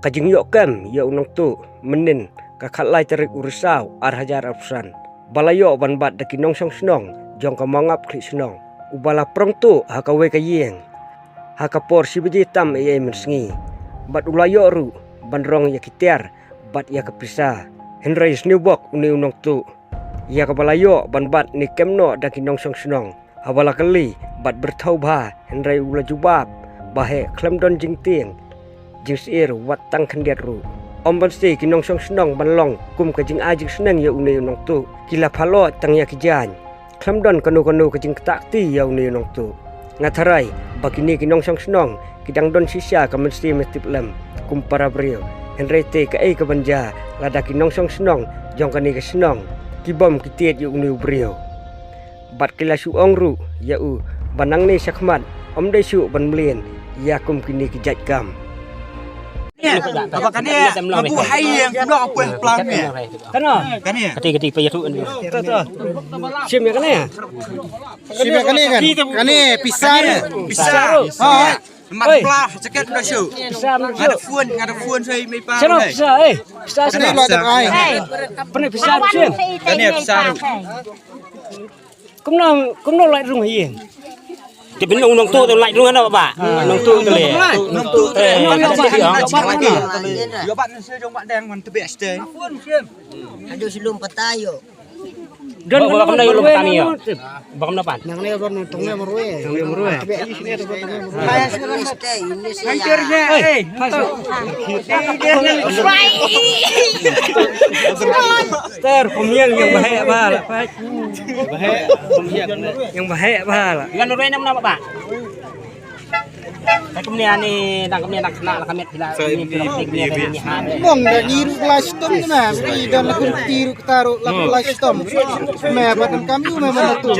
Kajing yok kem ya unang tu menin kakalai terik urusau arhajar arsan. Balayo ban bat daki nong song snong jong ka mangap kli snong. Ubala prong tu hakawe kayeng. Hakapor sibiji tam e mensengi. Bat ulayo ru bandrong ya kitiar bat ya kapisa. Henry snewbok uni unang tu. Ya kabalayo ban bat ni kemno daki nong song snong. Habala kali bat bertau ba Henry ula jubab bahe klemdon jing tieng. Jing sir wat tang kendiat ru. Om ban sti kinong song snong ban long kum ka jing ajing seneng ya uni unang tu. Kila phalo tang ya kijan. Klemdon kanu ka jing takti ya uni unang tu. Ngatarai bakini kinong song snong kidang don sisa ka mesti metip lem kum para brio. Henry te ka ka banja lada kinong song snong jong kani ka snong kibom kitiet ya uni brio. Bat kila su ong ru ya u banang ni sakmat om dai su ban mlien ya kum kini kijat gam. Apa kan dia lagu hai yang nak apa pelan ni Kana kan ni kati pa yatu ni. Sim ya kana ya. Sim ya kana kan. Kana pisar. ha mat plah ceket dah show ngada fuan saya mai pa Sana bisa bisa Kana lo tak ai. Pernah bisa sim. kan ni besar Kumno lại rung hiền. Thì bên nông tu tôi lại luôn đó bà. Nông tu tôi lệ. nông tu lagi. yo bạn saya jong bạn đang man tu best day Aduh sebelum petayo. Dan Bawa kamu dari petani ya. Bawa kamu dapat. Nang ne ron tong ne marwe. Tapi ai sini ada tong ne marwe. Ini saya. hancurnya ter pemiang yang bahaya bahala. Bahaya yang bahaya bahala. Dengan nurai nama pak. Kemudian ni, dan kemudian nak kena kami tidak ini Mong da giru kelas tom na. Ri dan lakun tiru taruh lakun kelas tom. Me badan kami memang tu.